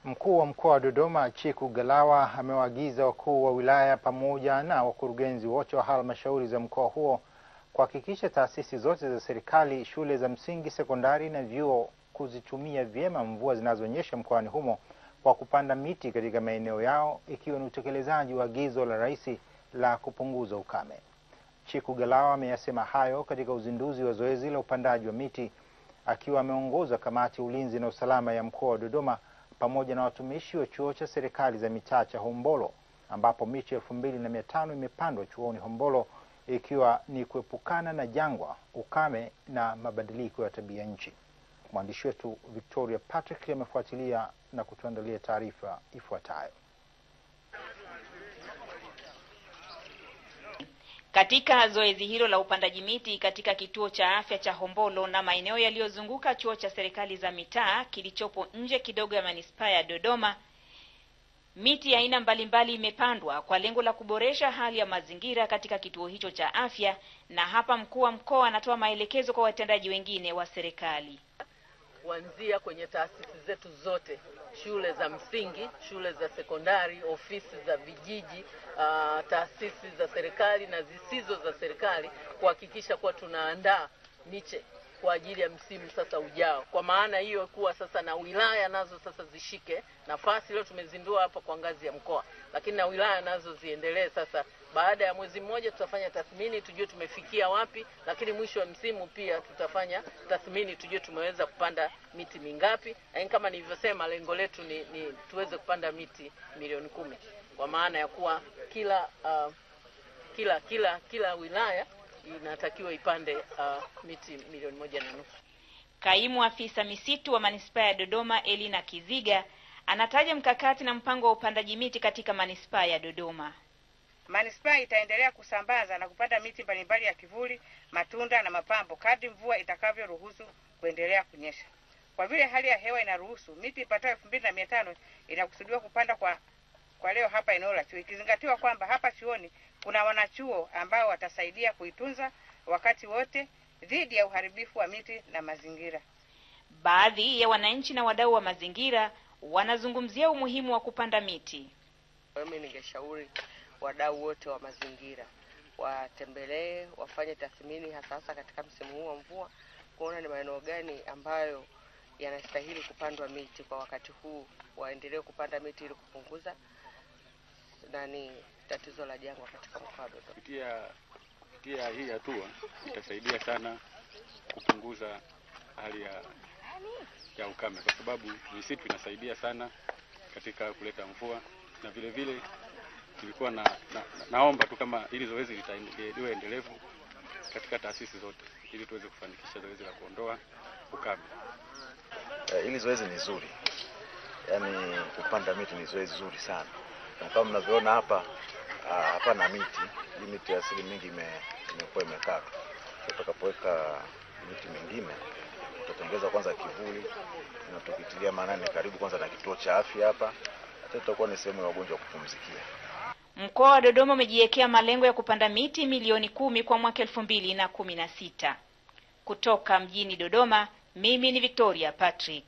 Mkuu wa mkoa wa Dodoma Chiku Galawa amewaagiza wakuu wa wilaya pamoja na wakurugenzi wote wa halmashauri za mkoa huo kuhakikisha taasisi zote za serikali, shule za msingi, sekondari na vyuo kuzitumia vyema mvua zinazonyesha mkoani humo kwa kupanda miti katika maeneo yao, ikiwa ni utekelezaji wa agizo la Rais la kupunguza ukame. Chiku Galawa ameyasema hayo katika uzinduzi wa zoezi la upandaji wa miti, akiwa ameongoza kamati ulinzi na usalama ya mkoa wa Dodoma pamoja na watumishi wa chuo cha serikali za mitaa cha Hombolo, ambapo miche 2500 imepandwa chuoni Hombolo, ikiwa ni kuepukana na jangwa, ukame na mabadiliko ya tabia nchi. Mwandishi wetu Victoria Patrick amefuatilia na kutuandalia taarifa ifuatayo. Katika zoezi hilo la upandaji miti katika kituo cha afya cha Hombolo na maeneo yaliyozunguka chuo cha serikali za mitaa kilichopo nje kidogo ya manispaa ya Dodoma, miti ya aina mbalimbali imepandwa kwa lengo la kuboresha hali ya mazingira katika kituo hicho cha afya, na hapa mkuu wa mkoa anatoa maelekezo kwa watendaji wengine wa serikali. Kuanzia kwenye taasisi zetu zote, shule za msingi, shule za sekondari, ofisi za vijiji, taasisi za serikali na zisizo za serikali, kuhakikisha kuwa tunaandaa miche kwa ajili ya msimu sasa ujao. Kwa maana hiyo kuwa sasa na wilaya nazo sasa zishike nafasi. Leo tumezindua hapa kwa ngazi ya mkoa, lakini na wilaya nazo ziendelee sasa. Baada ya mwezi mmoja tutafanya tathmini tujue tumefikia wapi, lakini mwisho wa msimu pia tutafanya tathmini tujue tumeweza kupanda miti mingapi. Yaani kama nilivyosema, lengo letu ni tuweze kupanda miti milioni 10, kwa maana ya kuwa kila wilaya inatakiwa ipande miti milioni 1.5. Kaimu afisa misitu wa manispaa ya Dodoma Elina Kiziga anataja mkakati na mpango wa upandaji miti katika manispaa ya Dodoma. Manispaa itaendelea kusambaza na kupanda miti mbalimbali ya kivuli, matunda na mapambo kadri mvua itakavyoruhusu kuendelea kunyesha. Kwa vile hali ya hewa inaruhusu, miti ipatayo 2500 inakusudiwa kupanda kwa leo hapa eneo la chuo, ikizingatiwa kwamba hapa chuoni kuna wanachuo ambao watasaidia kuitunza wakati wote dhidi ya uharibifu wa miti na mazingira. Baadhi ya wananchi na wadau wa mazingira wanazungumzia umuhimu wa kupanda miti. Mimi ningeshauri wadau wote wa mazingira watembelee, wafanye tathmini hasa katika msimu huu wa mvua, kuona ni maeneo gani ambayo yanastahili kupandwa miti kwa wakati huu. Waendelee kupanda miti ili kupunguza tatizo la jangwa katika mkoa wa Dodoma. Kupitia hii hatua itasaidia sana kupunguza hali ya ukame, kwa sababu misitu inasaidia sana katika kuleta mvua, na vile vile tulikuwa naomba tu kama ili zoezi liwe endelevu katika taasisi zote ili tuweze kufanikisha zoezi la kuondoa ukame. Hili zoezi ni zuri. Yaani kupanda miti ni zoezi zuri sana. Na kama mnavyoona hapa na miti asili mingi imekuwa imekatwa. Tutakapoweka miti mingine tutaongeza kwanza kivuli, na tukitilia maana karibu kwanza na kituo cha afya hapa, hata tutakuwa ni sehemu ya wagonjwa kupumzikia. Mkoa wa Dodoma umejiwekea malengo ya kupanda miti milioni 10 kwa mwaka 2016. Kutoka mjini Dodoma, mimi ni Victoria Patrick.